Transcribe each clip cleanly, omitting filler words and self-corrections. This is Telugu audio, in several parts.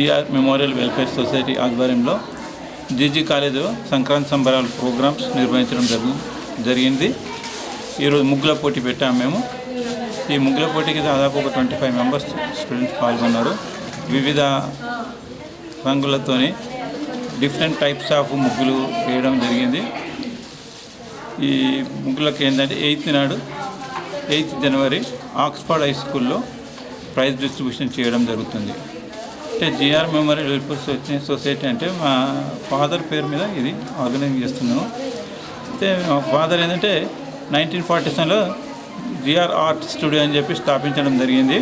జిఆర్ మెమోరియల్ వెల్ఫేర్ సొసైటీ ఆధ్వర్యంలో జీజీ కాలేజీలో సంక్రాంతి సంబరాల ప్రోగ్రామ్స్ నిర్వహించడం జరిగింది. ఈరోజు ముగ్గుల పోటీ పెట్టాము మేము. ఈ ముగ్గుల పోటీకి దాదాపు ఒక 25 మెంబర్స్ స్టూడెంట్స్ పాల్గొన్నారు. వివిధ రంగులతోని డిఫరెంట్ టైప్స్ ఆఫ్ ముగ్గులు వేయడం జరిగింది. ఈ ముగ్గులకు ఏంటంటే 8th జనవరి ఆక్స్ఫర్డ్ హై స్కూల్లో ప్రైజ్ డిస్ట్రిబ్యూషన్ చేయడం జరుగుతుంది. అంటే జిఆర్ మెమోరియల్ వెల్ఫేర్ సొసైటీ అంటే మా ఫాదర్ పేరు మీద ఇది ఆర్గనైజ్ చేస్తున్నాను. అయితే మా ఫాదర్ ఏంటంటే 1947లో జిఆర్ ఆర్ట్ స్టూడియో అని చెప్పి స్థాపించడం జరిగింది.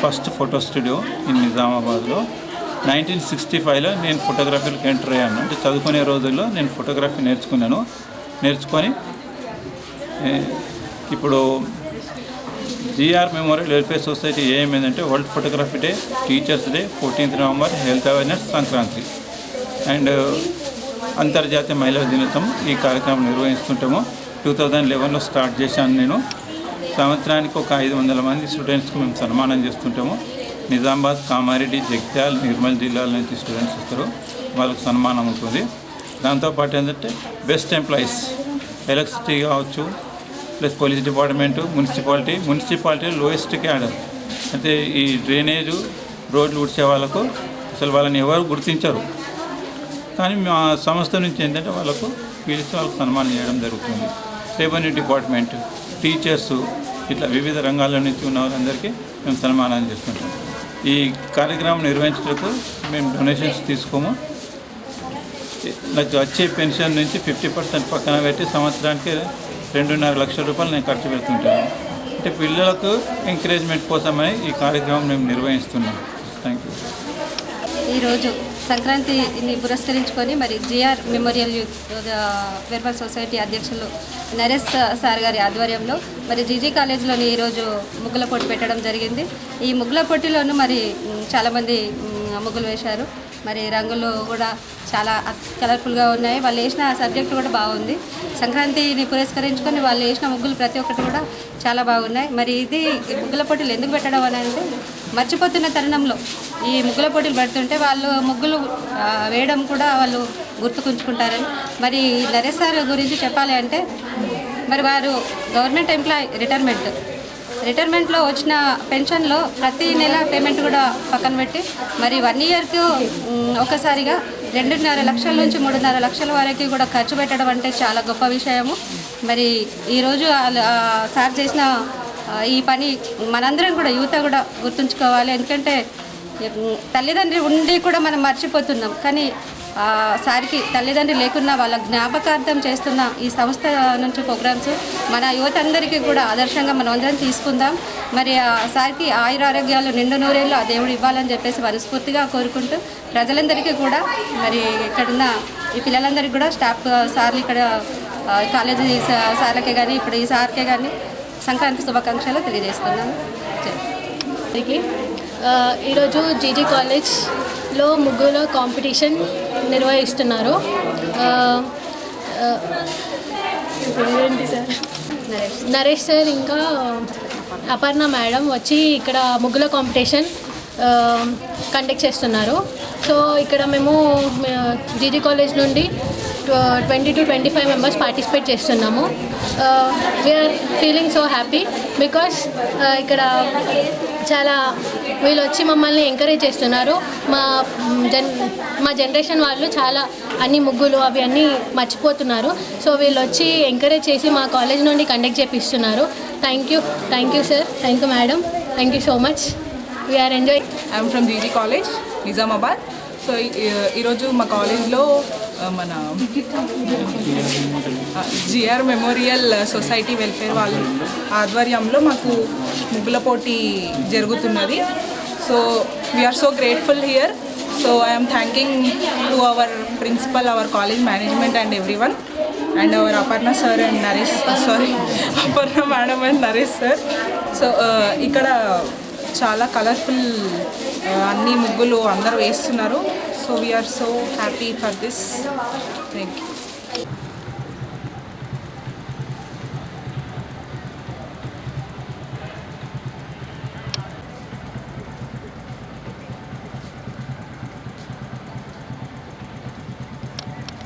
ఫస్ట్ ఫోటో స్టూడియో ఇన్ నిజామాబాద్లో. 1965లో నేను ఫోటోగ్రఫీకి ఎంటర్ అయ్యాను. అంటే చదువుకునే రోజుల్లో నేను ఫోటోగ్రఫీ నేర్చుకొని ఇప్పుడు జిఆర్ మెమోరియల్ వెల్ఫేర్ సొసైటీ ఏమైందంటే world photography day, teachers day, 14th November, health awareness, Sankranti and అంతర్జాతీయ మహిళా దినోత్సవం ఈ కార్యక్రమం నిర్వహిస్తుంటాము. 2011లో స్టార్ట్ చేశాను నేను. సంవత్సరానికి ఒక 500 మంది స్టూడెంట్స్కి మేము సన్మానం చేస్తుంటాము. నిజామాబాద్, కామారెడ్డి, జగిత్యాల, నిర్మల్ జిల్లాల నుంచి స్టూడెంట్స్ వస్తారు. వాళ్ళకు సన్మానం ఉంటుంది. దాంతోపాటు ఏంటంటే బెస్ట్ ఎంప్లాయీస్, ఎలక్ట్రిసిటీ కావచ్చు, plus police department, municipality lowest cadre. అయితే ఈ డ్రైనేజు, రోడ్లు ఉడిచే వాళ్ళకు అసలు వాళ్ళని ఎవరు గుర్తించరు. కానీ మా సంస్థ నుంచి ఏంటంటే వాళ్ళకు పిలిచి వాళ్ళకు సన్మానం చేయడం జరుగుతుంది. రెవెన్యూ డిపార్ట్మెంట్, టీచర్సు, ఇట్లా వివిధ రంగాల నుంచి ఉన్న వాళ్ళందరికీ మేము సన్మానం చేస్తుంటాం. ఈ కార్యక్రమం నిర్వహించడానికి మేము డొనేషన్స్ తీసుకోము. నాకు వచ్చే పెన్షన్ నుంచి 50% పక్కన పెట్టి సంవత్సరానికి 2.5 లక్షల రూపాయలు నేను ఖర్చు పెడుతుంటాను. అంటే పిల్లలకు ఎంకరేజ్మెంట్ కోసమని ఈ కార్యక్రమం మేము నిర్వహిస్తున్నాం. Thank you. ఈరోజు సంక్రాంతిని పురస్కరించుకొని మరి జిఆర్ మెమోరియల్ వెల్ఫేర్ సొసైటీ అధ్యక్షులు నరేష్ సార్ గారి ఆధ్వర్యంలో మరి జీజీ కాలేజీలోని ఈరోజు ముగ్గుల పోటీ పెట్టడం జరిగింది. ఈ ముగ్గుల పోటీలోనూ మరి చాలామంది ముగ్గులు వేశారు. మరి రంగులు కూడా చాలా కలర్ఫుల్గా ఉన్నాయి. వాళ్ళు వేసిన సబ్జెక్టు కూడా బాగుంది. సంక్రాంతిని పురస్కరించుకొని వాళ్ళు వేసిన ముగ్గులు ప్రతి ఒక్కటి కూడా చాలా బాగున్నాయి. మరి ఇది ముగ్గుల పోటీలు ఎందుకు పెట్టడం అని అంటే మర్చిపోతున్న తరుణంలో ఈ ముగ్గుల పోటీలు పెడుతుంటే వాళ్ళు ముగ్గులు వేయడం కూడా వాళ్ళు గుర్తుకుంచుకుంటారని. మరి నరేష్ సార్ గురించి చెప్పాలి అంటే మరి వారు గవర్నమెంట్ ఎంప్లాయీ రిటైర్మెంట్లో వచ్చిన పెన్షన్లో ప్రతి నెల పేమెంట్ కూడా పక్కన పెట్టి మరి 1 ఇయర్కు ఒకసారిగా 2.5 లక్షల నుంచి 3.5 లక్షల వరకు కూడా ఖర్చు పెట్టడం అంటే చాలా గొప్ప విషయము. మరి ఈరోజు సార్ చేసిన ఈ పని మనందరం కూడా యువత కూడా గుర్తుంచుకోవాలి. ఎందుకంటే తల్లిదండ్రి ఉండి కూడా మనం మర్చిపోతున్నాం. కానీ సార్కి తల్లిదండ్రి లేకున్నా వాళ్ళ జ్ఞాపకార్థం చేస్తున్న ఈ సంస్థ నుంచి ప్రోగ్రామ్స్ మన యువత అందరికీ కూడా ఆదర్శంగా మనం అందరం తీసుకుందాం. మరి సార్కి ఆయురారోగ్యాలు నిండు నూరేళ్ళు ఆ దేవుడు ఇవ్వాలని చెప్పేసి మనస్ఫూర్తిగా కోరుకుంటూ ప్రజలందరికీ కూడా మరి ఇక్కడున్న ఈ పిల్లలందరికీ కూడా స్టాఫ్ సార్లు ఇక్కడ కాలేజీ సార్లకే కానీ ఇప్పుడు ఈ సార్కే కానీ సంక్రాంతి శుభాకాంక్షలు తెలియజేస్తున్నాను. ఈరోజు జీజీ కాలేజ్లో ముగ్గుల కాంపిటీషన్ నిర్వహిస్తున్నారు. నరేష్ సార్ ఇంకా అపర్ణ మేడం వచ్చి ఇక్కడ ముగ్గుల కాంపిటీషన్ కండక్ట్ చేస్తున్నారు. సో ఇక్కడ మేము జీజీ కాలేజ్ నుండి 20 to 25 మెంబర్స్ పార్టిసిపేట్ చేస్తున్నాము. We're feeling so happy because ఇక్కడ చాలా వీళ్ళు వచ్చి మమ్మల్ని ఎంకరేజ్ చేస్తున్నారు. మా జనరేషన్ వాళ్ళు చాలా అన్ని ముగ్గులు అవి అన్నీ మర్చిపోతున్నారు. సో వీళ్ళు వచ్చి ఎంకరేజ్ చేసి మా కాలేజ్ నుండి కండక్ట్ చేపిస్తున్నారు. Thank you sir, thank you madam, thank you so much. We're enjoy. I'm from GG college Nizamabad. So ఈరోజు మా కాలేజ్లో మన జిఆర్ మెమోరియల్ సొసైటీ వెల్ఫేర్ వాళ్ళ ఆధ్వర్యంలో మాకు ముగ్గుల పోటీ జరుగుతున్నది. So we are so grateful here. So I'm thanking to our principal, our college management and everyone and our Aparna sir and Naresh Aparna madam and Naresh sir. So ఇక్కడ చాలా కలర్ఫుల్ అన్ని ముగ్గులు అందరూ వేస్తున్నారు. So we are so happy for this. Thank you.